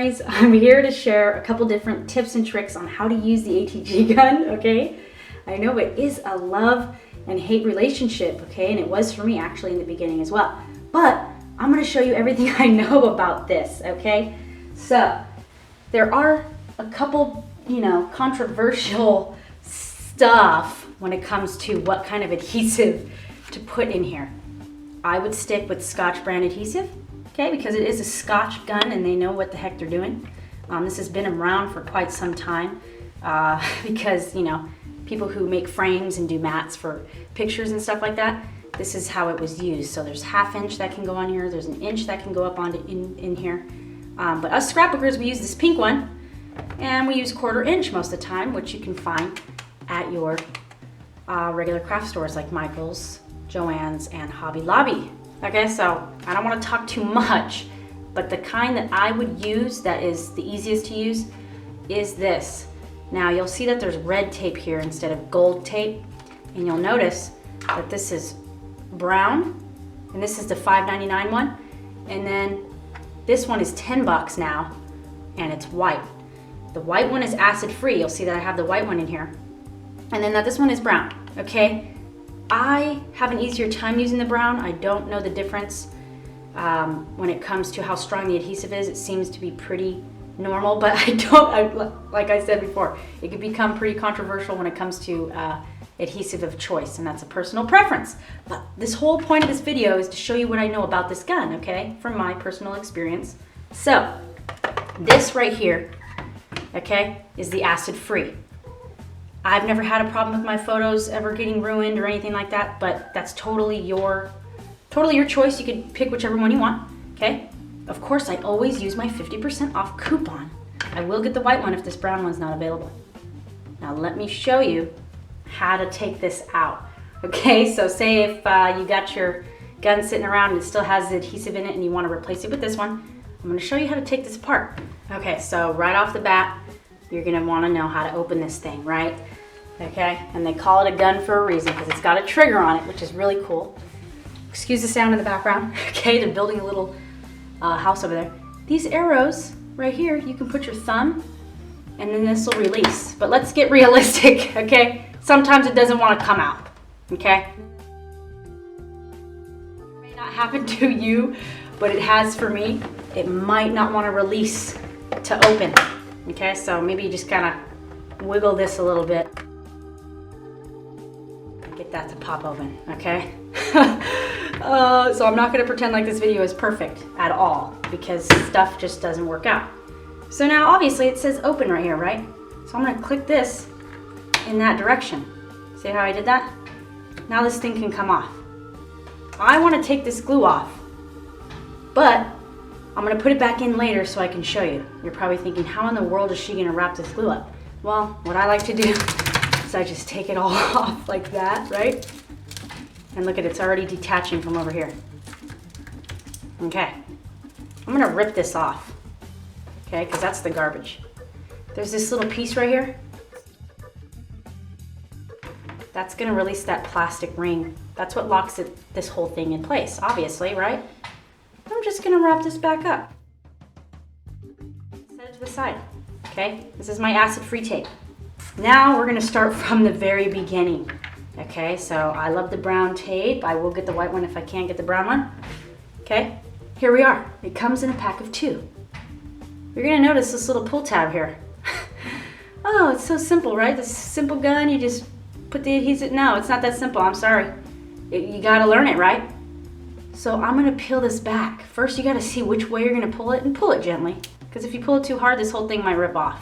anyways, I'm here to share a couple different tips and tricks on how to use the ATG gun, okay? I know it is a love and hate relationship, okay? And it was for me actually in the beginning as well. But I'm gonna show you everything I know about this, okay? So, there are a couple, controversial stuff when it comes to what kind of adhesive to put in here. I would stick with Scotch brand adhesive, okay, because it is a Scotch gun and they know what the heck they're doing. This has been around for quite some time because, people who make frames and do mats for pictures and stuff like that, this is how it was used. So there's 1/2 inch that can go on here, there's 1 inch that can go up onto in here. But us scrapbookers, we use this pink one, and we use 1/4 inch most of the time, which you can find at your regular craft stores like Michael's, Joann's, and Hobby Lobby. Okay, so I don't want to talk too much, but the kind that I would use that is the easiest to use is this. Now you'll see that there's red tape here instead of gold tape, and you'll notice that this is brown, and this is the $5.99 one, and then this one is $10 now, and it's white. The white one is acid free. You'll see that I have the white one in here, and then this one is brown, okay? I have an easier time using the brown. I don't know the difference when it comes to how strong the adhesive is. It seems to be pretty normal, but like I said before, it could become pretty controversial when it comes to adhesive of choice, and that's a personal preference. But this whole point of this video is to show you what I know about this gun, okay, from my personal experience. So, this right here, okay, is the acid free. I've never had a problem with my photos ever getting ruined or anything like that, but that's totally your choice. You can pick whichever one you want, okay? Of course, I always use my 50% off coupon. I will get the white one if this brown one's not available. Now let me show you how to take this out, okay? So say if you got your gun sitting around and it still has the adhesive in it and you want to replace it with this one, I'm going to show you how to take this apart. Okay, so right off the bat, you're going to want to know how to open this thing, right? Okay, and they call it a gun for a reason because it's got a trigger on it, which is really cool. Excuse the sound in the background. Okay, they're building a little house over there. These arrows right here, you can put your thumb and then this will release. But let's get realistic, okay? Sometimes it doesn't want to come out, okay? It may not happen to you, but it has for me. It might not want to release to open, okay? So maybe you just kind of wiggle this a little bit. Get that to pop open, okay? So I'm not going to pretend like this video is perfect at all because stuff just doesn't work out. So now obviously it says open right here, right? So I'm going to click this in that direction. See how I did that? Now this thing can come off. I want to take this glue off, but I'm going to put it back in later so I can show you. You're probably thinking, how in the world is she going to wrap this glue up? Well, what I like to do is I just take it all off like that, right? And look at it, it's already detaching from over here. Okay, I'm gonna rip this off, okay, because that's the garbage. There's this little piece right here. That's gonna release that plastic ring. That's what locks this whole thing in place, obviously, right? I'm just gonna wrap this back up. Set it to the side, okay? This is my acid-free tape. Now we're gonna start from the very beginning. Okay, so I love the brown tape. I will get the white one if I can't get the brown one. Okay, here we are. It comes in a pack of 2. You're gonna notice this little pull tab here. Oh, it's so simple, right? This simple gun, you just put the adhesive. No, it's not that simple, I'm sorry. You gotta learn it, right? So I'm gonna peel this back. First, you gotta see which way you're gonna pull it and pull it gently. Because if you pull it too hard, this whole thing might rip off.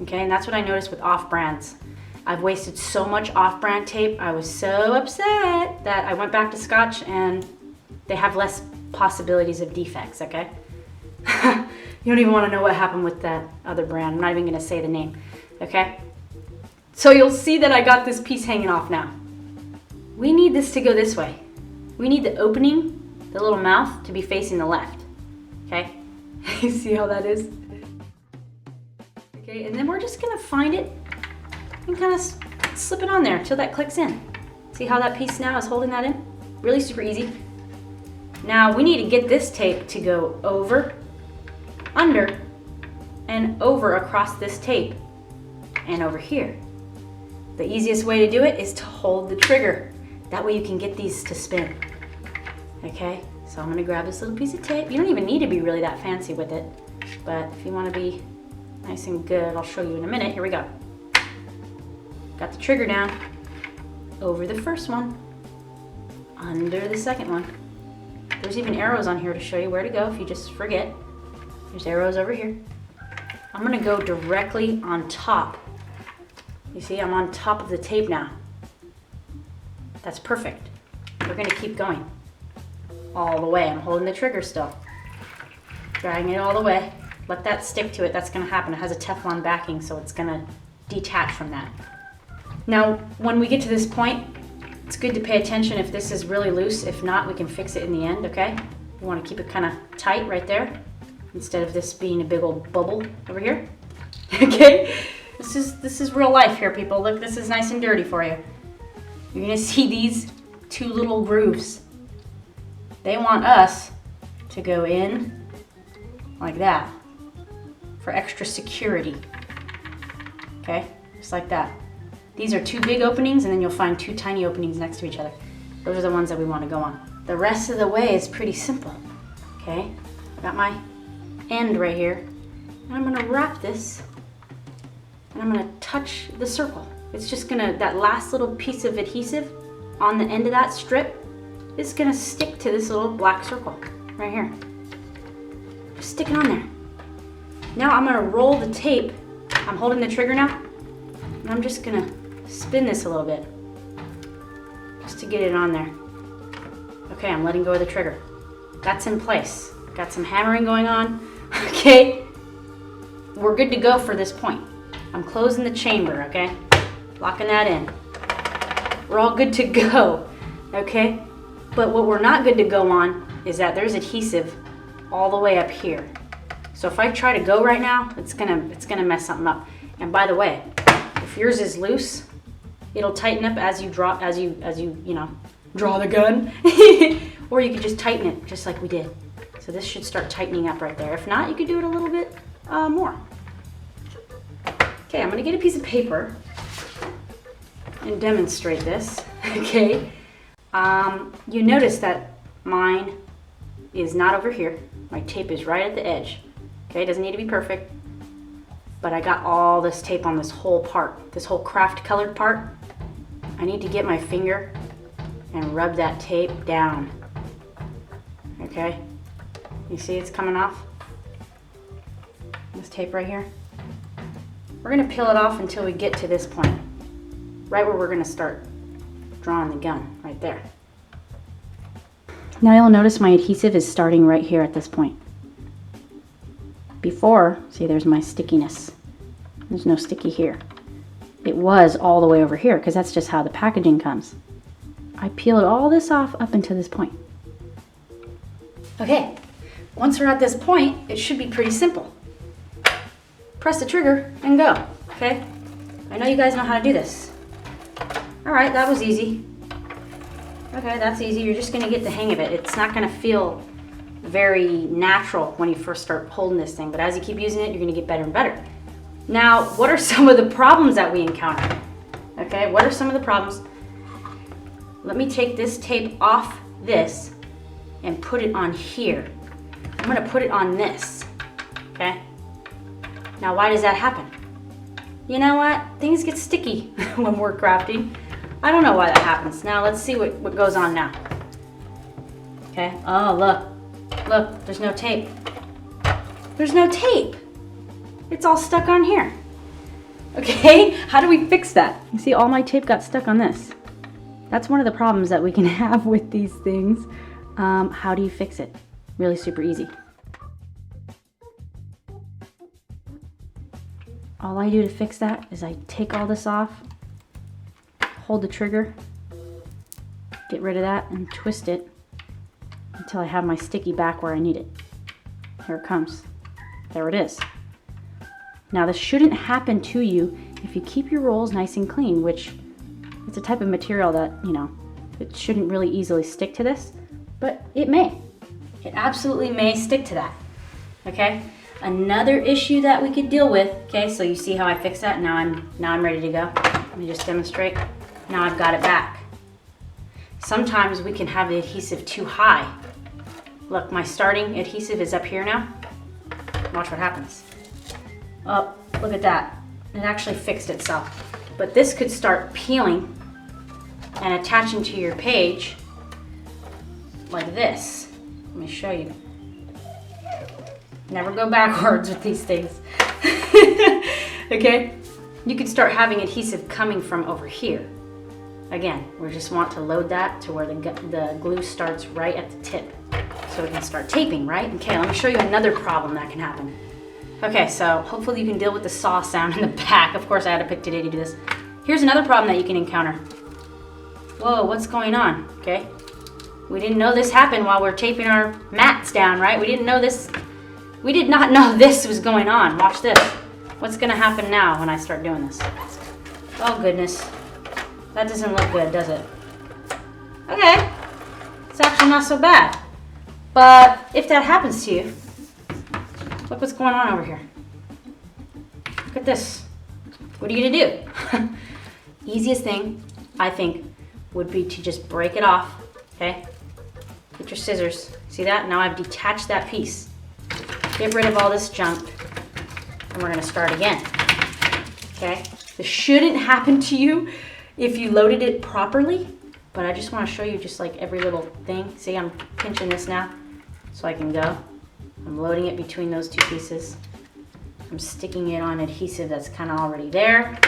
Okay, and that's what I noticed with off-brands. I've wasted so much off-brand tape. I was so upset that I went back to Scotch and they have less possibilities of defects, okay? You don't even want to know what happened with that other brand. I'm not even going to say the name, okay? So you'll see that I got this piece hanging off now. We need this to go this way. We need the opening, the little mouth, to be facing the left, okay? You see how that is? Okay, and then we're just going to find it and kind of slip it on there until that clicks in. See how that piece now is holding that in? Really super easy. Now we need to get this tape to go over, under, and over across this tape and over here. The easiest way to do it is to hold the trigger. That way you can get these to spin. Okay, so I'm gonna grab this little piece of tape. You don't even need to be really that fancy with it, but if you wanna be nice and good, I'll show you in a minute. Here we go. Got the trigger down, over the first one, under the second one. There's even arrows on here to show you where to go if you just forget. There's arrows over here. I'm gonna go directly on top. You see, I'm on top of the tape now. That's perfect. We're gonna keep going all the way. I'm holding the trigger still. Dragging it all the way. Let that stick to it. That's gonna happen. It has a Teflon backing, so it's gonna detach from that. Now, when we get to this point, it's good to pay attention if this is really loose. If not, we can fix it in the end, okay? You wanna keep it kind of tight right there, instead of this being a big old bubble over here. Okay? This is real life here, people. Look, this is nice and dirty for you. You're gonna see these two little grooves. They want us to go in like that for extra security. Okay? Just like that. These are two big openings, and then you'll find two tiny openings next to each other. Those are the ones that we want to go on. The rest of the way is pretty simple. Okay? I got my end right here, and I'm gonna wrap this, and I'm gonna touch the circle. It's just gonna, that last little piece of adhesive on the end of that strip is gonna stick to this little black circle right here. Just stick it on there. Now I'm gonna roll the tape. I'm holding the trigger now, and I'm just gonna spin this a little bit just to get it on there. Okay, I'm letting go of the trigger. That's in place. Got some hammering going on. Okay, we're good to go for this point. I'm closing the chamber, okay? Locking that in. We're all good to go, okay? But what we're not good to go on is that there's adhesive all the way up here. So if I try to go right now, it's gonna mess something up. And by the way, if yours is loose, it'll tighten up as you draw, as you draw the gun. Or you could just tighten it just like we did. So this should start tightening up right there. If not, you could do it a little bit more. Okay, I'm gonna get a piece of paper and demonstrate this, okay? You notice that mine is not over here. My tape is right at the edge. Okay, it doesn't need to be perfect, but I got all this tape on this whole part, this whole craft colored part. I need to get my finger and rub that tape down, okay? You see it's coming off? This tape right here. We're gonna peel it off until we get to this point, right where we're gonna start drawing the gun, right there. Now you'll notice my adhesive is starting right here at this point. Before, see, there's my stickiness. There's no sticky here. It was all the way over here because that's just how the packaging comes. I peeled all this off up until this point. Okay, once we're at this point, it should be pretty simple. Press the trigger and go, okay? I know you guys know how to do this. All right, that was easy. Okay, that's easy. You're just gonna get the hang of it. It's not gonna feel very natural when you first start holding this thing, but as you keep using it, you're gonna get better and better. Now, what are some of the problems that we encounter? Okay, what are some of the problems? Let me take this tape off this and put it on here. I'm gonna put it on this, okay? Now, why does that happen? You know what? Things get sticky when we're crafting. I don't know why that happens. Now, let's see what goes on now. Okay, oh, look, there's no tape. There's no tape. It's all stuck on here. Okay, how do we fix that? You see, all my tape got stuck on this. That's one of the problems that we can have with these things. How do you fix it? Really super easy. All I do to fix that is I take all this off, hold the trigger, get rid of that, and twist it until I have my sticky back where I need it. Here it comes. There it is. Now this shouldn't happen to you if you keep your rolls nice and clean, which it's a type of material that, you know, it shouldn't really easily stick to this, but it may. It absolutely may stick to that, okay? Another issue that we could deal with, okay, so you see how I fixed that? Now I'm ready to go. Let me just demonstrate. Now I've got it back. Sometimes we can have the adhesive too high. Look, my starting adhesive is up here now. Watch what happens. Oh, look at that. It actually fixed itself. But this could start peeling and attaching to your page like this. Let me show you. Never go backwards with these things. Okay? You could start having adhesive coming from over here. Again, we just want to load that to where the glue starts right at the tip so we can start taping, right? Okay, let me show you another problem that can happen. Okay, so hopefully you can deal with the saw sound in the back. Of course, I had to pick today to do this. Here's another problem that you can encounter. Whoa, what's going on? Okay, we didn't know this happened while we're taping our mats down, right? We didn't know this. We did not know this was going on. Watch this. What's gonna happen now when I start doing this? Oh goodness, that doesn't look good, does it? Okay, it's actually not so bad. But if that happens to you, look what's going on over here. Look at this. What are you gonna do? Easiest thing, I think, would be to just break it off, okay? Get your scissors. See that? Now I've detached that piece. Get rid of all this junk, and we're gonna start again, okay? This shouldn't happen to you if you loaded it properly, but I just wanna show you just like every little thing. See, I'm pinching this now so I can go. I'm loading it between those two pieces. I'm sticking it on adhesive that's kind of already there.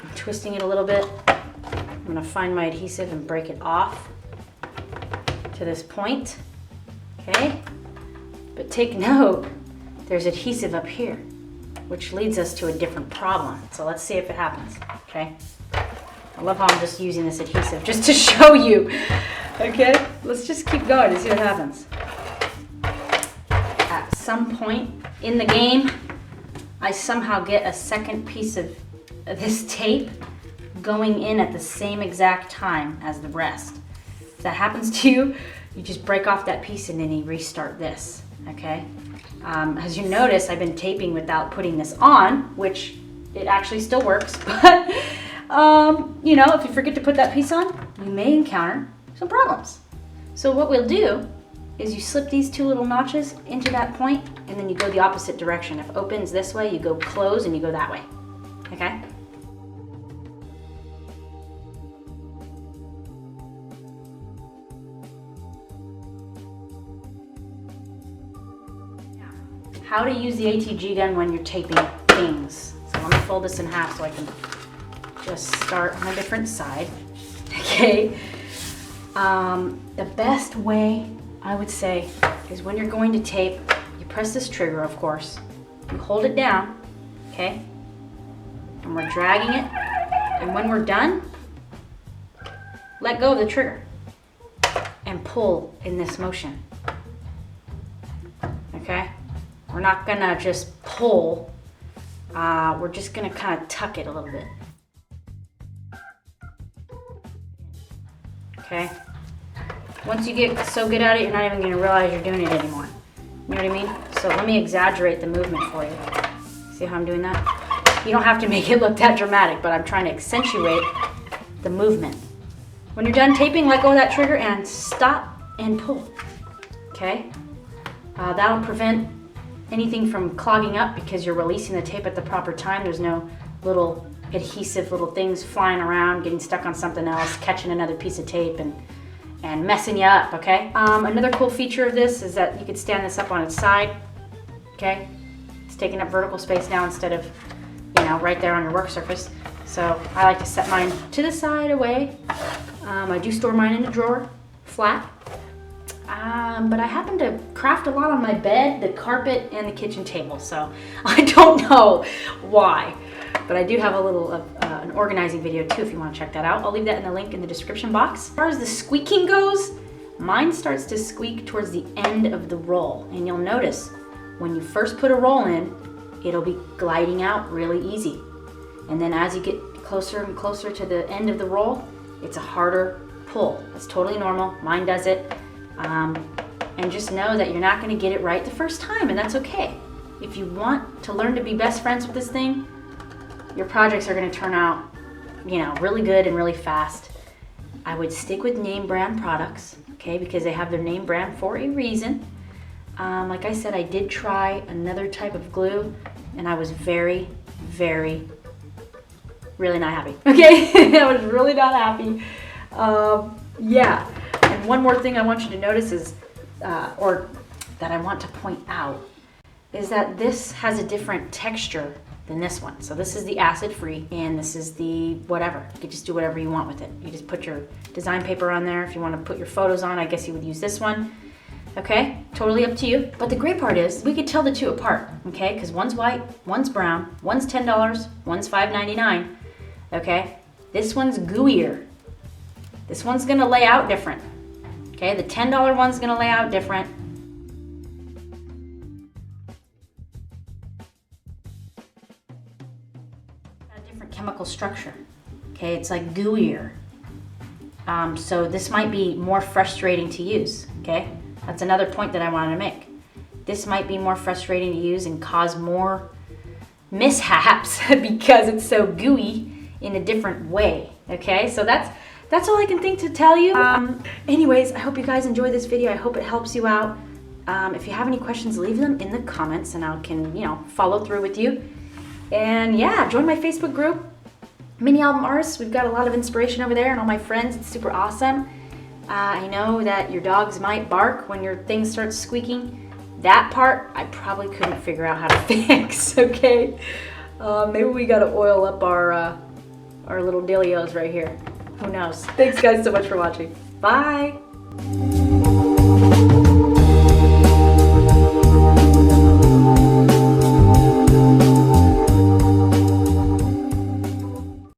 I'm twisting it a little bit. I'm gonna find my adhesive and break it off to this point, okay? But take note, there's adhesive up here, which leads us to a different problem. So let's see if it happens, okay? I love how I'm just using this adhesive just to show you, okay? Let's just keep going and see what happens. At some point in the game, I somehow get a second piece of this tape going in at the same exact time as the rest. If that happens to you, you just break off that piece and then you restart this, okay? As you notice, I've been taping without putting this on, which it actually still works, but you know, if you forget to put that piece on, you may encounter some problems. So what we'll do is you slip these two little notches into that point and then you go the opposite direction. If it opens this way, you go close and you go that way, okay? How to use the ATG gun when you're taping things. So let me fold this in half so I can just start on a different side. Okay. The best way, I would say, is when you're going to tape, you press this trigger, of course. You hold it down, okay? And we're dragging it. And when we're done, let go of the trigger and pull in this motion, okay? We're not gonna just pull, we're just gonna kind of tuck it a little bit. Okay? Once you get so good at it, you're not even gonna realize you're doing it anymore. You know what I mean? So let me exaggerate the movement for you. See how I'm doing that? You don't have to make it look that dramatic, but I'm trying to accentuate the movement. When you're done taping, let go of that trigger and stop and pull, okay? That'll prevent anything from clogging up because you're releasing the tape at the proper time. There's no little adhesive little things flying around, getting stuck on something else, catching another piece of tape and messing you up, okay? Another cool feature of this is that you could stand this up on its side, okay? It's taking up vertical space now instead of, you know, right there on your work surface. So I like to set mine to the side away. I do store mine in a drawer, flat. But I happen to craft a lot on my bed, the carpet, and the kitchen table, so I don't know why. But I do have a little an organizing video too if you want to check that out. I'll leave that in the link in the description box. As far as the squeaking goes, mine starts to squeak towards the end of the roll. And you'll notice when you first put a roll in, it'll be gliding out really easy. And then as you get closer and closer to the end of the roll, it's a harder pull. That's totally normal. Mine does it. And just know that you're not going to get it right the first time, and that's okay. If you want to learn to be best friends with this thing, your projects are going to turn out, you know, really good and really fast. I would stick with name brand products, okay, because they have their name brand for a reason. Like I said, I did try another type of glue, and I was really not happy. Okay, I was really not happy. Yeah, and one more thing I want you to notice is, or that I want to point out, is that this has a different texture than this one. So this is the acid-free, and this is the whatever. You can just do whatever you want with it. You just put your design paper on there. If you want to put your photos on, I guess you would use this one. Okay, totally up to you. But the great part is we could tell the two apart, okay? Because one's white, one's brown, one's $10, one's $5.99, okay? This one's gooier. This one's gonna lay out different, okay? The $10 one's gonna lay out different. A different chemical structure, okay? It's like gooier. So this might be more frustrating to use, okay? That's another point that I wanted to make. This might be more frustrating to use and cause more mishaps because it's so gooey in a different way, okay? So that's all I can think to tell you. Anyways, I hope you guys enjoyed this video. I hope it helps you out. If you have any questions, leave them in the comments and I can, you know, follow through with you. And yeah, join my Facebook group, Mini Album Artists. We've got a lot of inspiration over there and all my friends. It's super awesome. I know that your dogs might bark when your thing starts squeaking. That part, I probably couldn't figure out how to fix, okay? Maybe we gotta oil up our little dillios right here. Who knows? Thanks guys so much for watching. Bye!